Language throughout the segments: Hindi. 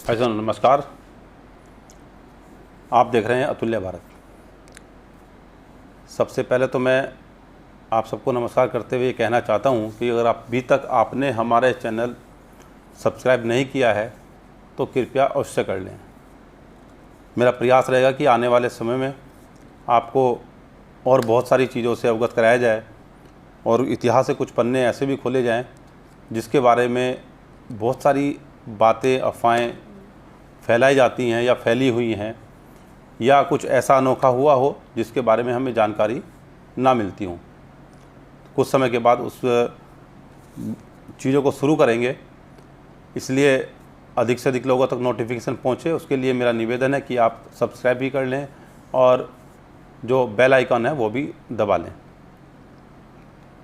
भाई साहब नमस्कार। आप देख रहे हैं अतुल्य भारत। सबसे पहले तो मैं आप सबको नमस्कार करते हुए कहना चाहता हूं कि अगर आप अभी तक आपने हमारे चैनल सब्सक्राइब नहीं किया है तो कृपया अवश्य कर लें। मेरा प्रयास रहेगा कि आने वाले समय में आपको और बहुत सारी चीज़ों से अवगत कराया जाए और इतिहास के कुछ पन्ने ऐसे भी खोले जाएं जिसके बारे में बहुत सारी बातें, अफवाहें फैलाई जाती हैं या फैली हुई हैं, या कुछ ऐसा अनोखा हुआ हो जिसके बारे में हमें जानकारी ना मिलती हो। कुछ समय के बाद उस चीज़ों को शुरू करेंगे, इसलिए अधिक से अधिक लोगों तक नोटिफिकेशन पहुँचे उसके लिए मेरा निवेदन है कि आप सब्सक्राइब भी कर लें और जो बेल आइकन है वो भी दबा लें।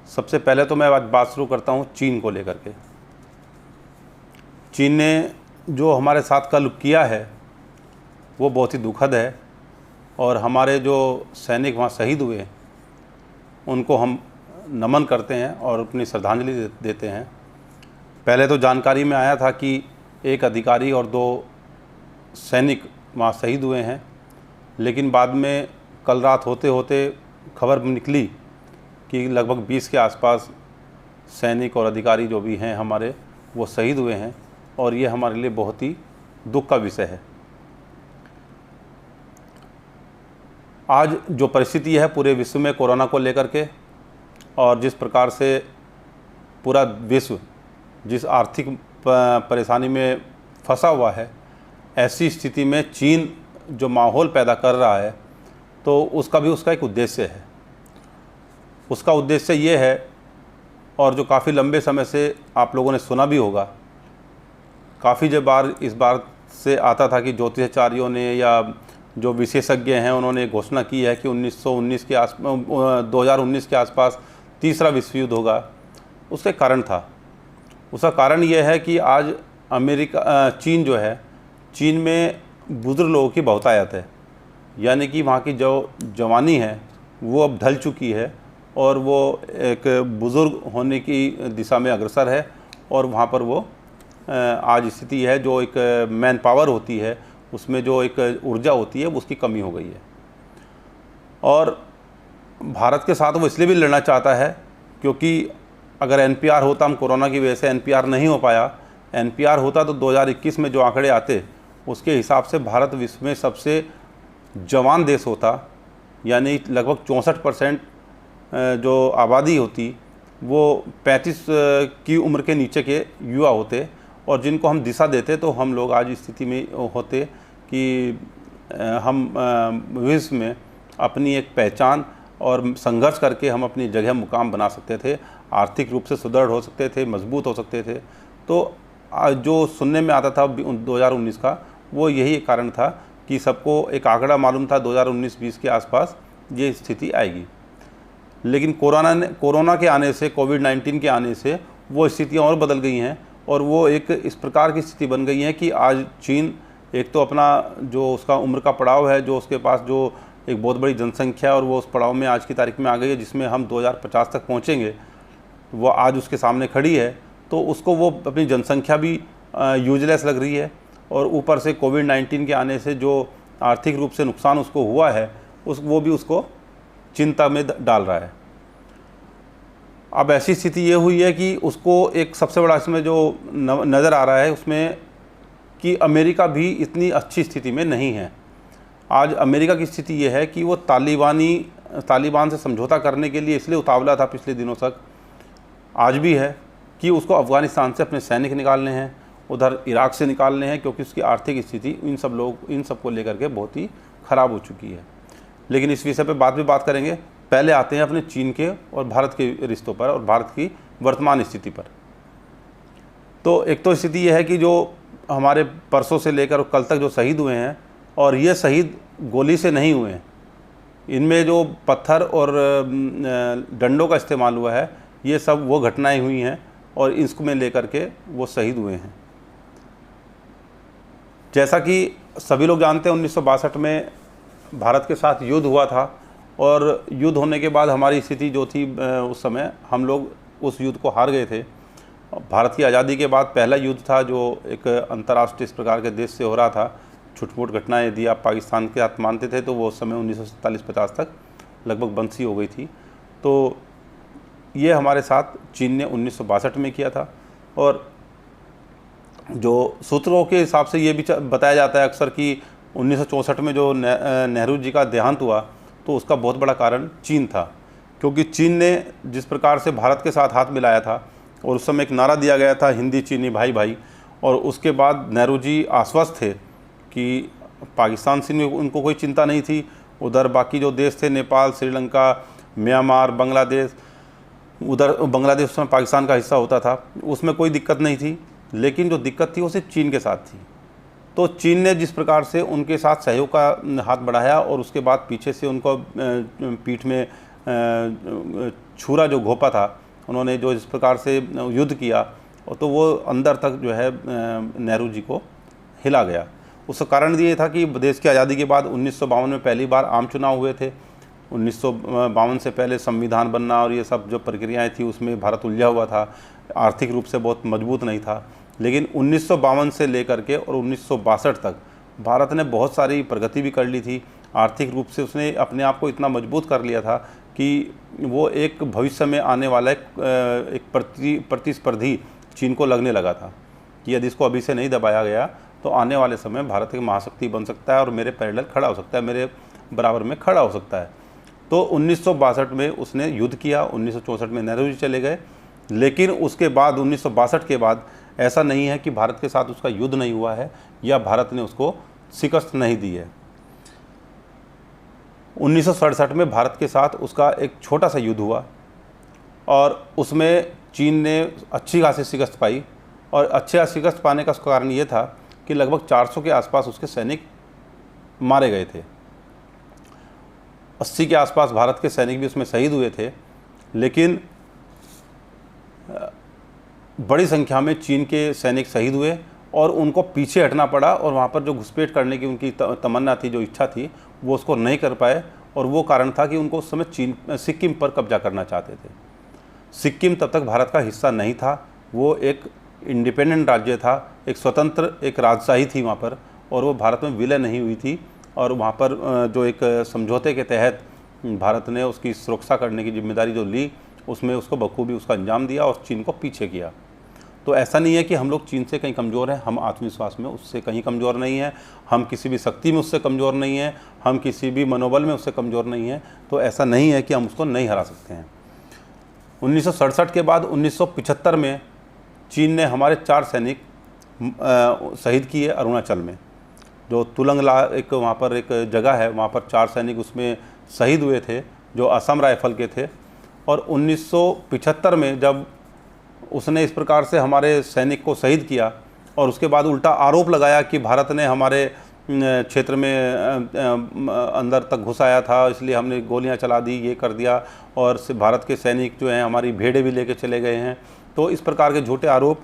सबसे पहले तो मैं आज बात शुरू करता हूँ चीन को लेकर के। चीन ने जो हमारे साथ कल किया है वो बहुत ही दुखद है और हमारे जो सैनिक वहाँ शहीद हुए उनको हम नमन करते हैं और अपनी श्रद्धांजलि देते हैं। पहले तो जानकारी में आया था कि एक अधिकारी और 2 सैनिक वहाँ शहीद हुए हैं, लेकिन बाद में कल रात होते होते खबर निकली कि लगभग 20 के आसपास सैनिक और अधिकारी जो भी हैं हमारे वो शहीद हुए हैं, और ये हमारे लिए बहुत ही दुख का विषय है। आज जो परिस्थिति है पूरे विश्व में कोरोना को लेकर के, और जिस प्रकार से पूरा विश्व जिस आर्थिक परेशानी में फंसा हुआ है, ऐसी स्थिति में चीन जो माहौल पैदा कर रहा है तो उसका एक उद्देश्य है। उसका उद्देश्य ये है, और जो काफ़ी लंबे समय से आप लोगों ने सुना भी होगा, काफ़ी बार इस बार से आता था कि ज्योतिषाचार्यों ने या जो विशेषज्ञ हैं उन्होंने घोषणा की है कि 2019 के आसपास तीसरा विश्व युद्ध होगा। उसका कारण था, उसका कारण यह है कि आज चीन जो है, चीन में बुजुर्ग लोगों की बहुतायत है, यानी कि वहाँ की जो जवानी है वो अब ढल चुकी है और वो एक बुज़ुर्ग होने की दिशा में अग्रसर है। और वहाँ पर वो आज स्थिति है जो एक मैन पावर होती है, उसमें जो एक ऊर्जा होती है उसकी कमी हो गई है। और भारत के साथ वो इसलिए भी लड़ना चाहता है क्योंकि अगर एनपीआर होता, हम कोरोना की वजह से एनपीआर नहीं हो पाया, एनपीआर होता तो 2021 में जो आंकड़े आते उसके हिसाब से भारत विश्व में सबसे जवान देश होता, यानी लगभग 64% जो आबादी होती वो 35 की उम्र के नीचे के युवा होते, और जिनको हम दिशा देते तो हम लोग आज स्थिति में होते कि हम विश्व में अपनी एक पहचान और संघर्ष करके हम अपनी जगह मुकाम बना सकते थे, आर्थिक रूप से सुदृढ़ हो सकते थे, मजबूत हो सकते थे। तो जो सुनने में आता था 2019 का, वो यही कारण था कि सबको एक आंकड़ा मालूम था 2019-20 के आसपास ये स्थिति आएगी। लेकिन कोरोना के आने से, कोविड-19 के आने से वो स्थितियाँ और बदल गई हैं, और वो एक इस प्रकार की स्थिति बन गई है कि आज चीन एक तो अपना जो उसका उम्र का पड़ाव है, जो उसके पास जो एक बहुत बड़ी जनसंख्या, और वो उस पड़ाव में आज की तारीख में आ गई है जिसमें हम 2050 तक पहुंचेंगे, वो आज उसके सामने खड़ी है। तो उसको वो अपनी जनसंख्या भी यूजलेस लग रही है, और ऊपर से कोविड-19 के आने से जो आर्थिक रूप से नुकसान उसको हुआ है वो भी उसको चिंता में डाल रहा है। अब ऐसी स्थिति ये हुई है कि उसको एक सबसे बड़ा इसमें जो नज़र आ रहा है उसमें कि अमेरिका भी इतनी अच्छी स्थिति में नहीं है। आज अमेरिका की स्थिति ये है कि वो तालिबान से समझौता करने के लिए इसलिए उतावला था पिछले दिनों तक, आज भी है, कि उसको अफ़गानिस्तान से अपने सैनिक निकालने हैं, उधर इराक से निकालने हैं, क्योंकि उसकी आर्थिक स्थिति इन सब को लेकर के बहुत ही ख़राब हो चुकी है। लेकिन इस विषय पर बात करेंगे। पहले आते हैं अपने चीन के और भारत के रिश्तों पर और भारत की वर्तमान स्थिति पर। तो एक तो स्थिति यह है कि जो हमारे परसों से लेकर कल तक जो शहीद हुए हैं, और ये शहीद गोली से नहीं हुए हैं, इनमें जो पत्थर और डंडों का इस्तेमाल हुआ है, ये सब वो घटनाएं हुई हैं और इसको में लेकर के वो शहीद हुए हैं। जैसा कि सभी लोग जानते हैं 1962 में भारत के साथ युद्ध हुआ था, और युद्ध होने के बाद हमारी स्थिति जो थी उस समय हम लोग उस युद्ध को हार गए थे, भारत की आज़ादी के बाद पहला युद्ध था जो एक अंतर्राष्ट्रीय इस प्रकार के देश से हो रहा था। छुटपुट घटनाएं यदि आप पाकिस्तान के साथ मानते थे तो वो उस समय 1947-50 तक लगभग बंद सी हो गई थी। तो ये हमारे साथ चीन ने 1962 में किया था। और जो सूत्रों के हिसाब से ये भी बताया जाता है अक्सर कि 1964 में जो नेहरू जी का देहांत हुआ तो उसका बहुत बड़ा कारण चीन था, क्योंकि चीन ने जिस प्रकार से भारत के साथ हाथ मिलाया था और उस समय एक नारा दिया गया था हिंदी चीनी भाई भाई, और उसके बाद नेहरू जी आश्वस्त थे कि पाकिस्तान से उनको कोई चिंता नहीं थी। उधर बाकी जो देश थे नेपाल, श्रीलंका, म्यांमार, बांग्लादेश, उधर बांग्लादेश उसमें पाकिस्तान का हिस्सा होता था, उसमें कोई दिक्कत नहीं थी। लेकिन जो दिक्कत थी वो सिर्फ चीन के साथ थी। तो चीन ने जिस प्रकार से उनके साथ सहयोग का हाथ बढ़ाया और उसके बाद पीछे से उनको पीठ में छुरा जो घोंपा था, उन्होंने जो इस प्रकार से युद्ध किया तो वो अंदर तक जो है नेहरू जी को हिला गया। उसका कारण ये था कि देश की आज़ादी के बाद 1952 में पहली बार आम चुनाव हुए थे। 1952 से पहले संविधान बनना और ये सब जो प्रक्रियाएं थी उसमें भारत उलझा हुआ था, आर्थिक रूप से बहुत मजबूत नहीं था। लेकिन 1952 से लेकर के और 1962 तक भारत ने बहुत सारी प्रगति भी कर ली थी। आर्थिक रूप से उसने अपने आप को इतना मजबूत कर लिया था कि वो एक भविष्य में आने वाला एक प्रतिस्पर्धी चीन को लगने लगा था कि यदि इसको अभी से नहीं दबाया गया तो आने वाले समय भारत एक महाशक्ति बन सकता है और मेरे पैरेलल खड़ा हो सकता है, मेरे बराबर में खड़ा हो सकता है। तो 1962 में उसने युद्ध किया। 1964 में नेहरू जी चले गए। लेकिन उसके बाद 1962 के बाद ऐसा नहीं है कि भारत के साथ उसका युद्ध नहीं हुआ है या भारत ने उसको शिकस्त नहीं दी है। 1967 में भारत के साथ उसका एक छोटा सा युद्ध हुआ और उसमें चीन ने अच्छी खासी शिकस्त पाई। और अच्छा शिकस्त पाने का कारण ये था कि लगभग 400 के आसपास उसके सैनिक मारे गए थे। 80 के आसपास भारत के सैनिक भी उसमें शहीद हुए थे। लेकिन बड़ी संख्या में चीन के सैनिक शहीद हुए और उनको पीछे हटना पड़ा और वहाँ पर जो घुसपैठ करने की उनकी तमन्ना थी, जो इच्छा थी, वो उसको नहीं कर पाए। और वो कारण था कि उनको उस समय सिक्किम पर कब्जा करना चाहते थे। सिक्किम तब तक भारत का हिस्सा नहीं था, वो एक इंडिपेंडेंट राज्य था, एक स्वतंत्र एक राजशाही थी वहाँ पर, और वो भारत में विलय नहीं हुई थी। और वहाँ पर जो एक समझौते के तहत भारत ने उसकी सुरक्षा करने की जिम्मेदारी जो ली, उसमें उसको बखूबी उसका अंजाम दिया और चीन को पीछे किया। तो ऐसा नहीं है कि हम लोग चीन से कहीं कमज़ोर हैं, हम आत्मविश्वास में उससे कहीं कमज़ोर नहीं हैं, हम किसी भी शक्ति में उससे कमज़ोर नहीं हैं, हम किसी भी मनोबल में उससे कमज़ोर नहीं हैं। तो ऐसा नहीं है कि हम उसको नहीं हरा सकते हैं। 1967 के बाद 1975 में चीन ने हमारे 4 सैनिक शहीद किए अरुणाचल में। जो तुलंगला एक वहाँ पर एक जगह है, वहाँ पर 4 सैनिक उसमें शहीद हुए थे जो असम राइफल के थे। और 1975 में जब उसने इस प्रकार से हमारे सैनिक को शहीद किया और उसके बाद उल्टा आरोप लगाया कि भारत ने हमारे क्षेत्र में अंदर तक घुस आया था, इसलिए हमने गोलियां चला दी, ये कर दिया, और भारत के सैनिक जो हैं हमारी भेड़ें भी लेके चले गए हैं। तो इस प्रकार के झूठे आरोप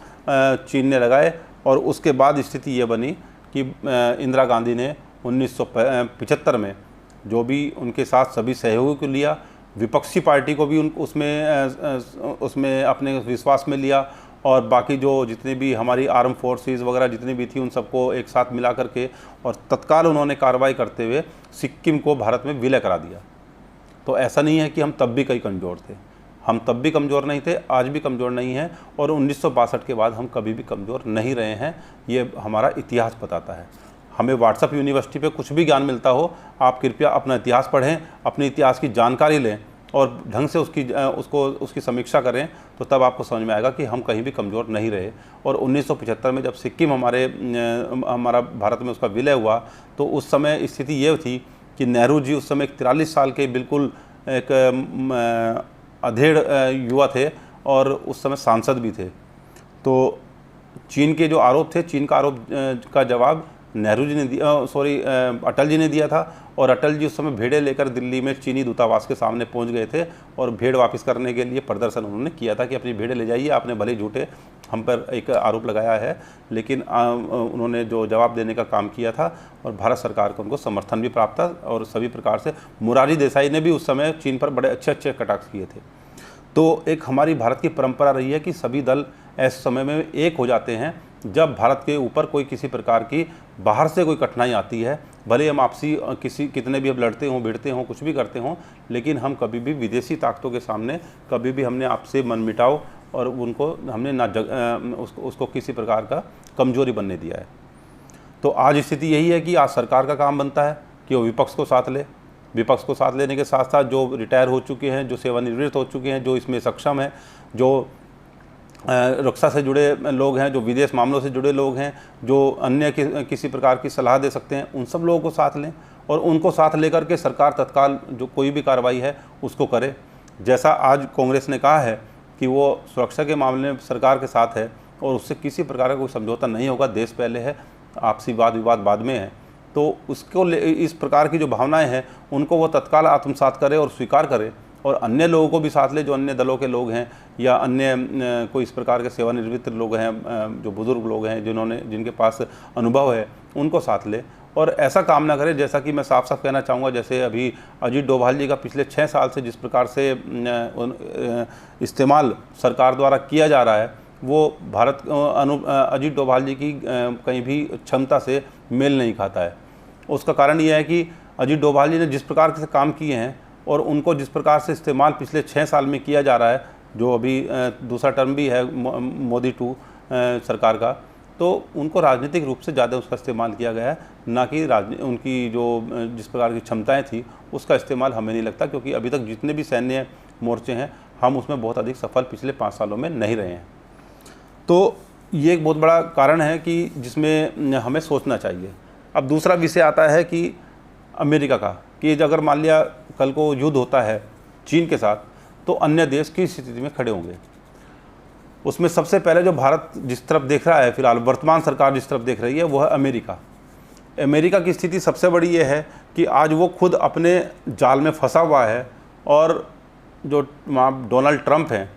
चीन ने लगाए। और उसके बाद स्थिति ये बनी कि इंदिरा गांधी ने 1975 में जो भी उनके साथ सभी सहयोगियों को लिया, विपक्षी पार्टी को भी उसमें अपने विश्वास में लिया, और बाकी जो जितने भी हमारी आर्म फोर्सेस वगैरह जितनी भी थी उन सबको एक साथ मिला करके और तत्काल उन्होंने कार्रवाई करते हुए सिक्किम को भारत में विलय करा दिया। तो ऐसा नहीं है कि हम तब भी कहीं कमज़ोर थे, हम तब भी कमज़ोर नहीं थे, आज भी कमज़ोर नहीं हैं, और 1962 के बाद हम कभी भी कमज़ोर नहीं रहे हैं। ये हमारा इतिहास बताता है। हमें व्हाट्सएप यूनिवर्सिटी पे कुछ भी ज्ञान मिलता हो, आप कृपया अपना इतिहास पढ़ें, अपने इतिहास की जानकारी लें और ढंग से उसकी समीक्षा करें, तो तब आपको समझ में आएगा कि हम कहीं भी कमज़ोर नहीं रहे। और 1975 में जब सिक्किम हमारा भारत में उसका विलय हुआ, तो उस समय स्थिति ये थी कि नेहरू जी उस समय 43 साल के बिल्कुल एक अधेड़ युवा थे और उस समय सांसद भी थे। तो चीन के जो आरोप थे, चीन का आरोप का जवाब नेहरू जी ने अटल जी ने दिया था। और अटल जी उस समय भेड़ें लेकर दिल्ली में चीनी दूतावास के सामने पहुंच गए थे और भेड़ वापस करने के लिए प्रदर्शन उन्होंने किया था कि अपनी भेड़ें ले जाइए, आपने भले झूठे हम पर एक आरोप लगाया है, लेकिन उन्होंने जो जवाब देने का काम किया था और भारत सरकार को उनको समर्थन भी प्राप्त था। और सभी प्रकार से मोरारजी देसाई ने भी उस समय चीन पर बड़े अच्छे कटाक्ष किए थे। तो एक हमारी भारत की परंपरा रही है कि सभी दल ऐसे समय में एक हो जाते हैं जब भारत के ऊपर कोई किसी प्रकार की बाहर से कोई कठिनाई आती है। भले हम आपसी कितने भी अब लड़ते हों, भिड़ते हों, कुछ भी करते हों, लेकिन हम कभी भी विदेशी ताकतों के सामने कभी भी हमने आपसे मनमिटाव और उनको हमने ना उसको किसी प्रकार का कमजोरी बनने दिया है। तो आज स्थिति यही है कि आज सरकार का काम बनता है कि वो विपक्ष को साथ ले। विपक्ष को साथ लेने के साथ साथ जो रिटायर हो चुके हैं, जो सेवानिवृत्त हो चुके हैं, जो इसमें सक्षम हैं, जो रक्षा से जुड़े लोग हैं, जो विदेश मामलों से जुड़े लोग हैं, जो अन्य किसी प्रकार की सलाह दे सकते हैं, उन सब लोगों को साथ लें और उनको साथ लेकर के सरकार तत्काल जो कोई भी कार्रवाई है उसको करे। जैसा आज कांग्रेस ने कहा है कि वो सुरक्षा के मामले में सरकार के साथ है और उससे किसी प्रकार का कोई समझौता नहीं होगा, देश पहले है, आपसी वाद विवाद बाद में है, तो उसको इस प्रकार की जो भावनाएं हैं उनको वो तत्काल आत्मसात करे और स्वीकार करे और अन्य लोगों को भी साथ ले, जो अन्य दलों के लोग हैं या अन्य कोई इस प्रकार के सेवानिवृत्त लोग हैं, जो बुजुर्ग लोग हैं, जिनके पास अनुभव है, उनको साथ ले और ऐसा काम ना करे। जैसा कि मैं साफ साफ कहना चाहूँगा, जैसे अभी अजीत डोभाल जी का पिछले 6 साल से जिस प्रकार से इस्तेमाल सरकार द्वारा किया जा रहा है, वो अजीत डोभाल जी की कहीं भी क्षमता से मेल नहीं खाता है। उसका कारण ये है कि अजीत डोभाल जी ने जिस प्रकार से काम किए हैं और उनको जिस प्रकार से इस्तेमाल पिछले 6 साल में किया जा रहा है, जो अभी दूसरा टर्म भी है मोदी 2 सरकार का, तो उनको राजनीतिक रूप से ज़्यादा उसका इस्तेमाल किया गया है, ना कि उनकी जो जिस प्रकार की क्षमताएं थी उसका इस्तेमाल हमें नहीं लगता, क्योंकि अभी तक जितने भी सैन्य मोर्चे हैं हम उसमें बहुत अधिक सफल पिछले 5 सालों में नहीं रहे हैं। तो ये एक बहुत बड़ा कारण है कि जिसमें हमें सोचना चाहिए। अब दूसरा विषय आता है कि अमेरिका का, कि अगर मान लिया कल को युद्ध होता है चीन के साथ, तो अन्य देश किस स्थिति में खड़े होंगे। उसमें सबसे पहले जो भारत जिस तरफ देख रहा है, फिलहाल वर्तमान सरकार जिस तरफ देख रही है, वो है अमेरिका। अमेरिका की स्थिति सबसे बड़ी ये है कि आज वो खुद अपने जाल में फंसा हुआ है और जो डोनाल्ड ट्रंप हैं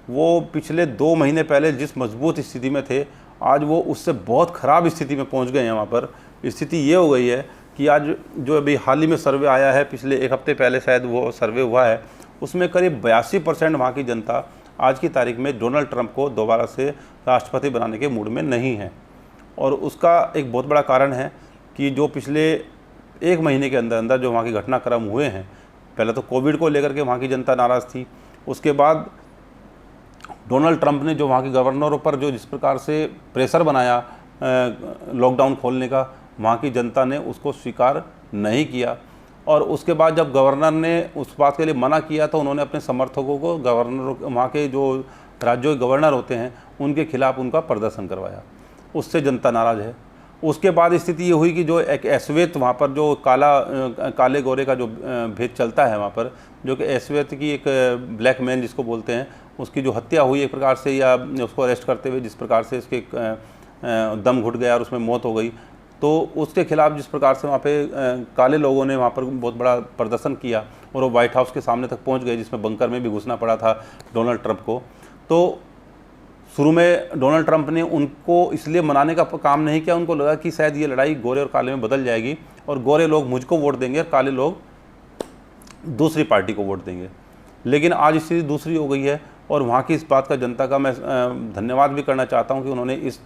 वो पिछले 2 महीने पहले जिस मजबूत स्थिति में थे, आज वो उससे बहुत ख़राब स्थिति में पहुंच गए हैं। वहाँ पर स्थिति ये हो गई है कि आज जो अभी हाल ही में सर्वे आया है, पिछले 1 हफ्ते पहले शायद वो सर्वे हुआ है, उसमें करीब 82% वहाँ की जनता आज की तारीख में डोनाल्ड ट्रंप को दोबारा से राष्ट्रपति बनाने के मूड में नहीं है। और उसका एक बहुत बड़ा कारण है कि जो पिछले 1 महीने के अंदर अंदर जो वहाँ के घटनाक्रम हुए हैं, पहले तो कोविड को लेकर के वहाँ की जनता नाराज़ थी, उसके बाद डोनाल्ड ट्रंप ने जो वहाँ के गवर्नरों पर जो जिस प्रकार से प्रेशर बनाया लॉकडाउन खोलने का, वहाँ की जनता ने उसको स्वीकार नहीं किया। और उसके बाद जब गवर्नर ने उस बात के लिए मना किया तो उन्होंने अपने समर्थकों को गवर्नरों, वहाँ के जो राज्यों के गवर्नर होते हैं, उनके खिलाफ उनका प्रदर्शन करवाया। उससे जनता नाराज़ है। उसके बाद स्थिति ये हुई कि जो एक ऐश्वेत वहाँ पर जो काले गोरे का जो भेद चलता है वहाँ पर, जो कि ऐश्वेत की एक ब्लैक मैन जिसको बोलते हैं, उसकी जो हत्या हुई एक प्रकार से, या उसको अरेस्ट करते हुए जिस प्रकार से इसके दम घुट गया और उसमें मौत हो गई, तो उसके खिलाफ जिस प्रकार से वहाँ पे काले लोगों ने वहाँ पर बहुत बड़ा प्रदर्शन किया और वो व्हाइट हाउस के सामने तक पहुँच गए, जिसमें बंकर में भी घुसना पड़ा था डोनाल्ड ट्रंप को। तो शुरू में डोनाल्ड ट्रंप ने उनको इसलिए मनाने का काम नहीं किया, उनको लगा कि शायद ये लड़ाई गोरे और काले में बदल जाएगी और गोरे लोग मुझको वोट देंगे और काले लोग दूसरी पार्टी को वोट देंगे। लेकिन आज स्थिति दूसरी हो गई है और वहाँ की इस बात का जनता का मैं धन्यवाद भी करना चाहता हूँ कि उन्होंने इस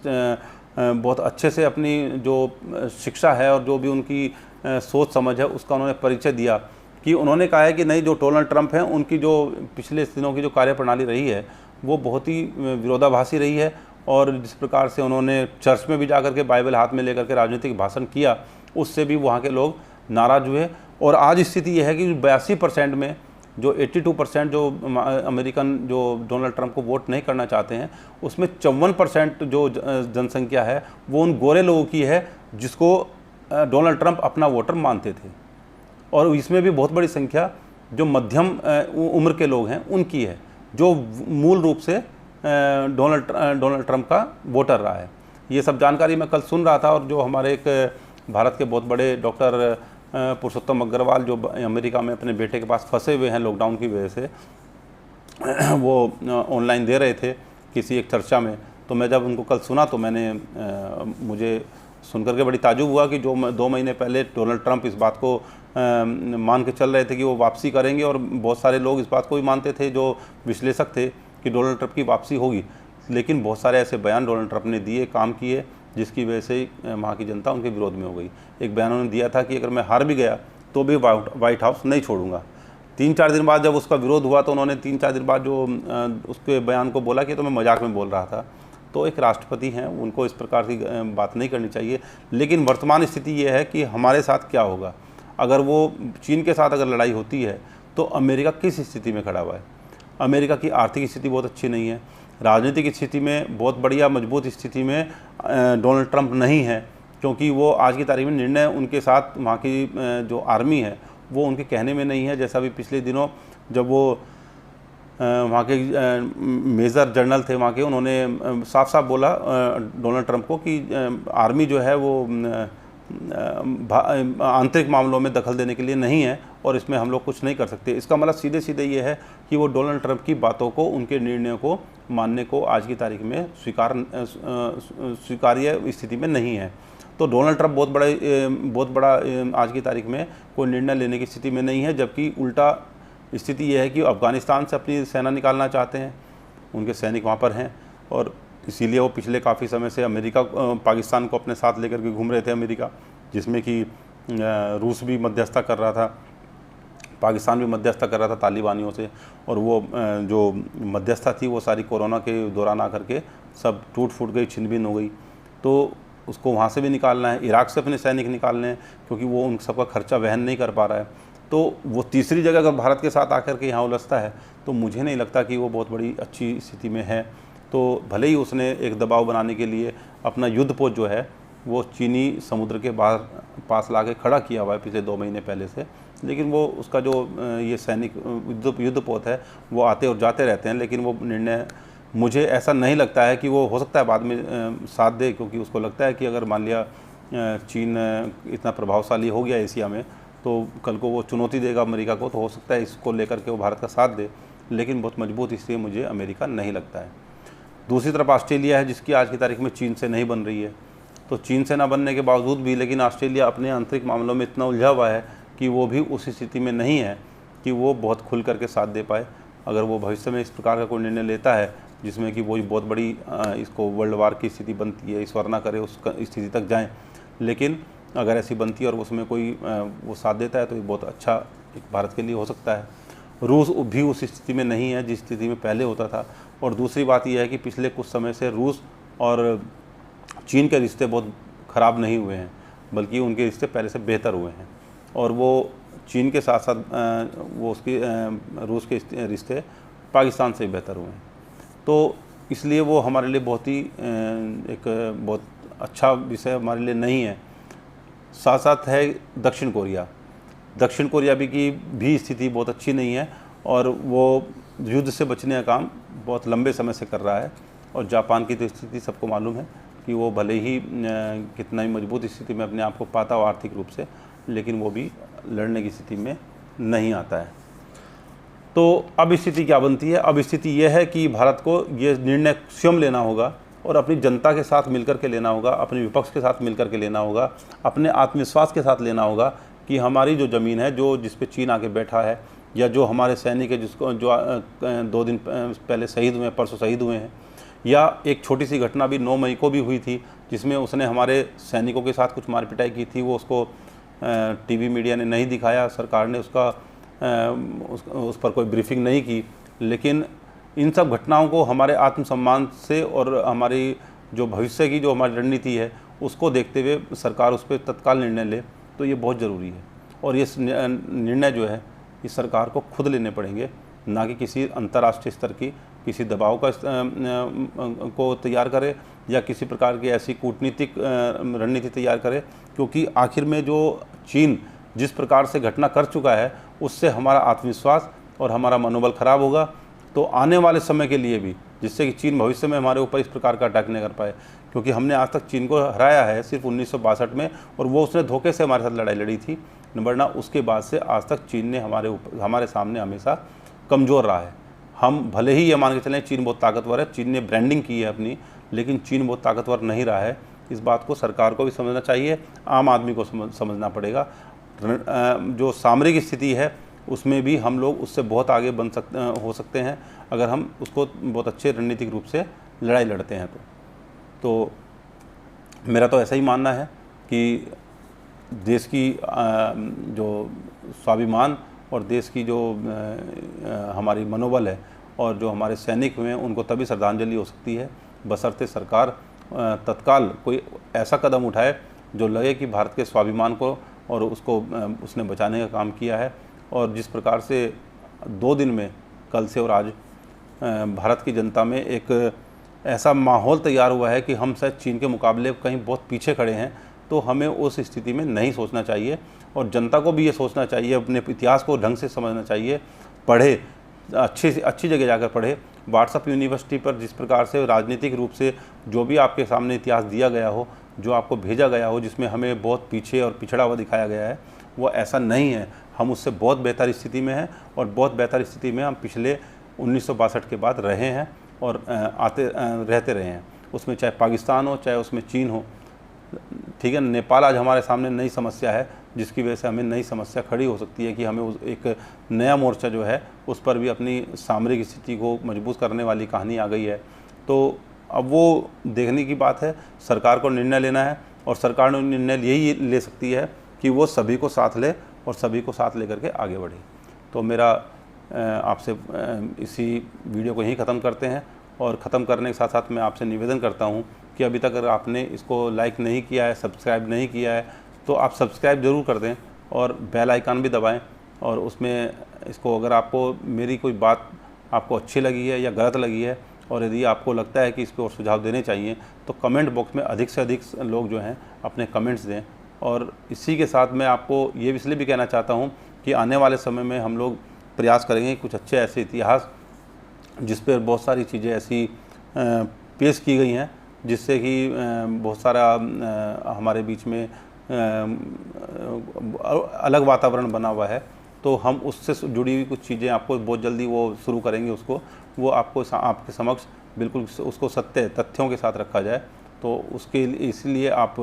बहुत अच्छे से अपनी जो शिक्षा है और जो भी उनकी सोच समझ है उसका उन्होंने परिचय दिया, कि उन्होंने कहा है कि नहीं, जो डोनाल्ड ट्रंप हैं उनकी जो पिछले दिनों की जो कार्यप्रणाली रही है वो बहुत ही विरोधाभासी रही है। और जिस प्रकार से उन्होंने चर्च में भी जाकर के बाइबल हाथ में लेकर के राजनीतिक भाषण किया, उससे भी वहाँ के लोग नाराज़ हुए। और आज स्थिति यह है कि 82% में जो 82% जो अमेरिकन जो डोनाल्ड ट्रंप को वोट नहीं करना चाहते हैं, उसमें 54% जो जनसंख्या है वो उन गोरे लोगों की है जिसको डोनाल्ड ट्रंप अपना वोटर मानते थे। और इसमें भी बहुत बड़ी संख्या जो मध्यम उम्र के लोग हैं उनकी है, जो मूल रूप से डोनाल्ड ट्रंप का वोटर रहा है। ये सब जानकारी मैं कल सुन रहा था और जो हमारे एक भारत के बहुत बड़े डॉक्टर पुरुषोत्तम अग्रवाल जो अमेरिका में अपने बेटे के पास फंसे हुए हैं लॉकडाउन की वजह से, वो ऑनलाइन दे रहे थे किसी एक चर्चा में। तो मैं जब उनको कल सुना तो मुझे सुनकर के बड़ी ताज्जुब हुआ कि जो 2 महीने पहले डोनाल्ड ट्रंप इस बात को मान के चल रहे थे कि वो वापसी करेंगे, और बहुत सारे लोग इस बात को भी मानते थे जो विश्लेषक थे कि डोनाल्ड ट्रंप की वापसी होगी, लेकिन बहुत सारे ऐसे बयान डोनाल्ड ट्रंप ने दिए, काम किए, जिसकी वजह से वहाँ की जनता उनके विरोध में हो गई। एक बयान उन्होंने दिया था कि अगर मैं हार भी गया तो भी व्हाइट हाउस नहीं छोड़ूंगा। 3-4 दिन बाद जब उसका विरोध हुआ तो उन्होंने 3-4 दिन बाद जो उसके बयान को बोला कि तो मैं मजाक में बोल रहा था। तो एक राष्ट्रपति हैं, उनको इस प्रकार की बात नहीं करनी चाहिए। लेकिन वर्तमान स्थिति ये है कि हमारे साथ क्या होगा अगर वो चीन के साथ अगर लड़ाई होती है तो अमेरिका किस स्थिति में खड़ा हुआ है। अमेरिका की आर्थिक स्थिति बहुत अच्छी नहीं है, राजनीतिक स्थिति में बहुत बढ़िया मजबूत स्थिति में डोनाल्ड ट्रंप नहीं है, क्योंकि वो आज की तारीख में निर्णय उनके साथ वहाँ की जो आर्मी है वो उनके कहने में नहीं है। जैसा भी पिछले दिनों जब वो वहाँ के मेजर जनरल थे वहाँ के, उन्होंने साफ साफ बोला डोनाल्ड ट्रंप को कि आर्मी जो है वो आंतरिक मामलों में दखल देने के लिए नहीं है और इसमें हम लोग कुछ नहीं कर सकते। इसका मतलब सीधे सीधे ये है कि वो डोनाल्ड ट्रंप की बातों को, उनके निर्णयों को मानने को आज की तारीख में स्वीकार्य स्थिति में नहीं है। तो डोनाल्ड ट्रंप बहुत बड़ा आज की तारीख में कोई निर्णय लेने की स्थिति में नहीं है, जबकि उल्टा स्थिति यह है कि अफ़गानिस्तान से अपनी सेना निकालना चाहते हैं, उनके सैनिक वहाँ पर हैं और इसीलिए वो पिछले काफ़ी समय से अमेरिका पाकिस्तान को अपने साथ लेकर के घूम रहे थे अमेरिका, जिसमें कि रूस भी मध्यस्थता कर रहा था, पाकिस्तान भी मध्यस्थता कर रहा था तालिबानियों से, और वो जो मध्यस्थता थी वो सारी कोरोना के दौरान आकर के सब टूट फूट गई, छिन भिन्न हो गई। तो उसको वहाँ से भी निकालना है, इराक से अपने सैनिक निकालने हैं क्योंकि वो उन सबका खर्चा वहन नहीं कर पा रहा है। तो वो तीसरी जगह अगर भारत के साथ आकर के यहाँ उलझता है तो मुझे नहीं लगता कि वो बहुत बड़ी अच्छी स्थिति में है। तो भले ही उसने एक दबाव बनाने के लिए अपना युद्धपोत जो है वो चीनी समुद्र के बाहर पास ला के खड़ा किया हुआ है पिछले 2 महीने पहले से, लेकिन वो उसका जो ये सैनिक युद्धपोत है वो आते और जाते रहते हैं, लेकिन वो निर्णय मुझे ऐसा नहीं लगता है कि वो हो सकता है बाद में साथ दे, क्योंकि उसको लगता है कि अगर मान लिया चीन इतना प्रभावशाली हो गया एशिया में तो कल को वो चुनौती देगा अमेरिका को, तो हो सकता है इसको लेकर के वो भारत का साथ दे, लेकिन बहुत मजबूत इसलिए मुझे अमेरिका नहीं लगता है। दूसरी तरफ ऑस्ट्रेलिया है, जिसकी आज की तारीख में चीन से नहीं बन रही है। तो चीन से ना बनने के बावजूद भी लेकिन ऑस्ट्रेलिया अपने आंतरिक मामलों में इतना उलझा हुआ है कि वो भी उस स्थिति में नहीं है कि वो बहुत खुल करके साथ दे पाए। अगर वो भविष्य में इस प्रकार का कोई निर्णय लेता है जिसमें कि वो बहुत बड़ी इसको वर्ल्ड वार की स्थिति बनती है, ईश्वर ना करे उस स्थिति तक जाएँ, लेकिन अगर ऐसी बनती है और उसमें कोई वो साथ देता है तो ये बहुत अच्छा एक भारत के लिए हो सकता है। रूस भी उस स्थिति में नहीं है जिस स्थिति में पहले होता था। और दूसरी बात यह है कि पिछले कुछ समय से रूस और चीन के रिश्ते बहुत ख़राब नहीं हुए हैं, बल्कि उनके रिश्ते पहले से बेहतर हुए हैं, और वो चीन के साथ साथ वो उसकी रूस के रिश्ते पाकिस्तान से बेहतर हुए हैं। तो इसलिए वो हमारे लिए बहुत ही एक बहुत अच्छा विषय हमारे लिए नहीं है। साथ साथ है दक्षिण कोरिया। दक्षिण कोरिया भी स्थिति बहुत अच्छी नहीं है और वो युद्ध से बचने का काम बहुत लंबे समय से कर रहा है। और जापान की तो स्थिति सबको मालूम है कि वो भले ही कितना ही मजबूत स्थिति में अपने आप को पाता हो आर्थिक रूप से, लेकिन वो भी लड़ने की स्थिति में नहीं आता है। तो अब स्थिति क्या बनती है? अब स्थिति ये है कि भारत को ये निर्णय स्वयं लेना होगा और अपनी जनता के साथ मिलकर के लेना होगा, अपने विपक्ष के साथ मिलकर के लेना होगा, अपने आत्मविश्वास के साथ लेना होगा कि हमारी जो ज़मीन है जो जिस पे चीन आके बैठा है, या जो हमारे सैनिक है जिसको जो 2 दिन पहले शहीद हुए हैं, परसों शहीद हुए हैं, या एक छोटी सी घटना भी 9 मई को भी हुई थी जिसमें उसने हमारे सैनिकों के साथ कुछ मार पिटाई की थी, वो उसको टीवी मीडिया ने नहीं दिखाया, सरकार ने उस पर कोई ब्रीफिंग नहीं की। लेकिन इन सब घटनाओं को हमारे आत्मसम्मान से और हमारी जो भविष्य की जो हमारी रणनीति है उसको देखते हुए सरकार उस पर तत्काल निर्णय ले, तो ये बहुत ज़रूरी है। और ये निर्णय जो है इस सरकार को खुद लेने पड़ेंगे, ना कि किसी अंतर्राष्ट्रीय स्तर की किसी दबाव का को तैयार करे या किसी प्रकार की ऐसी कूटनीतिक रणनीति तैयार करे, क्योंकि आखिर में जो चीन जिस प्रकार से घटना कर चुका है उससे हमारा आत्मविश्वास और हमारा मनोबल खराब होगा। तो आने वाले समय के लिए भी, जिससे कि चीन भविष्य में हमारे ऊपर इस प्रकार का अटैक नहीं कर पाए, क्योंकि हमने आज तक चीन को हराया है सिर्फ 1962 में, और वो उसने धोखे से हमारे साथ लड़ाई लड़ी थी, वरना उसके बाद से आज तक चीन ने हमारे सामने हमेशा कमज़ोर रहा है। हम भले ही ये मान के चलें चीन बहुत ताकतवर है, चीन ने ब्रांडिंग की है अपनी, लेकिन चीन बहुत ताकतवर नहीं रहा है। इस बात को सरकार को भी समझना चाहिए, आम आदमी को समझना पड़ेगा। जो सामरिक स्थिति है उसमें भी हम लोग उससे बहुत आगे हो सकते हैं अगर हम उसको बहुत अच्छे रणनीतिक रूप से लड़ाई लड़ते हैं। तो मेरा तो ऐसा ही मानना है कि देश की जो स्वाभिमान और देश की जो हमारी मनोबल है और जो हमारे सैनिक हुए हैं उनको तभी श्रद्धांजलि हो सकती है बशर्ते सरकार तत्काल कोई ऐसा कदम उठाए जो लगे कि भारत के स्वाभिमान को और उसको उसने बचाने का काम किया है। और जिस प्रकार से 2 दिन में, कल से और आज, भारत की जनता में एक ऐसा माहौल तैयार हुआ है कि हम शायद चीन के मुकाबले कहीं बहुत पीछे खड़े हैं, तो हमें उस स्थिति में नहीं सोचना चाहिए और जनता को भी ये सोचना चाहिए, अपने इतिहास को ढंग से समझना चाहिए, पढ़े, अच्छी जगह जाकर पढ़े। व्हाट्सएप यूनिवर्सिटी पर जिस प्रकार से राजनीतिक रूप से जो भी आपके सामने इतिहास दिया गया हो, जो आपको भेजा गया हो, जिसमें हमें बहुत पीछे और पिछड़ा हुआ दिखाया गया है, वो ऐसा नहीं है। हम उससे बहुत बेहतर स्थिति में हैं और बहुत बेहतर स्थिति में हम पिछले 1962 के बाद रहे हैं और रहते रहे हैं। उसमें चाहे पाकिस्तान हो, चाहे उसमें चीन हो, ठीक है। नेपाल आज हमारे सामने नई समस्या है, जिसकी वजह से हमें नई समस्या खड़ी हो सकती है कि हमें एक नया मोर्चा जो है उस पर भी अपनी सामरिक स्थिति को मजबूत करने वाली कहानी आ गई है। तो अब वो देखने की बात है, सरकार को निर्णय लेना है और सरकार ने निर्णय यही ले सकती है कि वो सभी को साथ ले और सभी को साथ लेकर के आगे बढ़े। तो मेरा आपसे इसी वीडियो को यहीं ख़त्म करते हैं और ख़त्म करने के साथ साथ मैं आपसे निवेदन करता हूं कि अभी तक अगर आपने इसको लाइक नहीं किया है, सब्सक्राइब नहीं किया है, तो आप सब्सक्राइब ज़रूर कर दें और बेल आइकन भी दबाएं। और उसमें इसको, अगर आपको मेरी कोई बात आपको अच्छी लगी है या गलत लगी है और यदि आपको लगता है कि इस पर और सुझाव देने चाहिए, तो कमेंट बॉक्स में अधिक से अधिक लोग जो हैं अपने कमेंट्स दें। और इसी के साथ मैं आपको ये इसलिए भी कहना चाहता हूँ कि आने वाले समय में हम लोग प्रयास करेंगे कुछ अच्छे ऐसे इतिहास जिस पर बहुत सारी चीज़ें ऐसी पेश की गई हैं जिससे कि बहुत सारा हमारे बीच में अलग वातावरण बना हुआ है। तो हम उससे जुड़ी हुई कुछ चीज़ें आपको बहुत जल्दी वो शुरू करेंगे, वो आपको आपके समक्ष बिल्कुल उसको तथ्यों के साथ रखा जाए। तो उसके इसलिए आप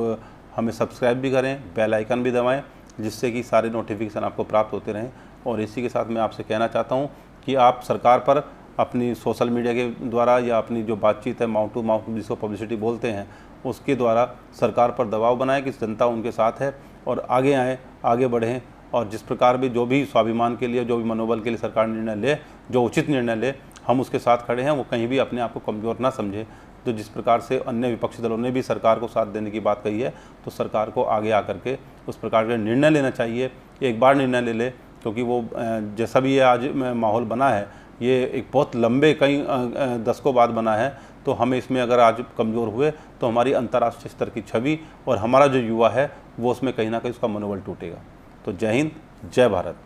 हमें सब्सक्राइब भी करें, बेल आइकन भी दबाएं, जिससे कि सारे नोटिफिकेशन आपको प्राप्त होते रहें। और इसी के साथ मैं आपसे कहना चाहता हूं कि आप सरकार पर अपनी सोशल मीडिया के द्वारा या अपनी जो बातचीत है माउथ टू माउथ जिसको पब्लिसिटी बोलते हैं, उसके द्वारा सरकार पर दबाव बनाएं कि जनता उनके साथ है और आगे आएँ, आगे बढ़ें। और जिस प्रकार भी जो भी स्वाभिमान के लिए, जो भी मनोबल के लिए सरकार निर्णय ले, जो उचित निर्णय ले, हम उसके साथ खड़े हैं। वो कहीं भी अपने आप को कमज़ोर ना समझे। तो जिस प्रकार से अन्य विपक्षी दलों ने भी सरकार को साथ देने की बात कही है, तो सरकार को आगे आकर के उस प्रकार के निर्णय लेना चाहिए। एक बार निर्णय ले ले, क्योंकि वो जैसा भी ये आज माहौल बना है, ये एक बहुत लंबे कई दशकों बाद बना है। तो हमें इसमें अगर आज कमज़ोर हुए तो हमारी अंतर्राष्ट्रीय स्तर की छवि और हमारा जो युवा है वो उसमें कहीं ना कहीं उसका मनोबल टूटेगा। तो जय हिंद, जय भारत।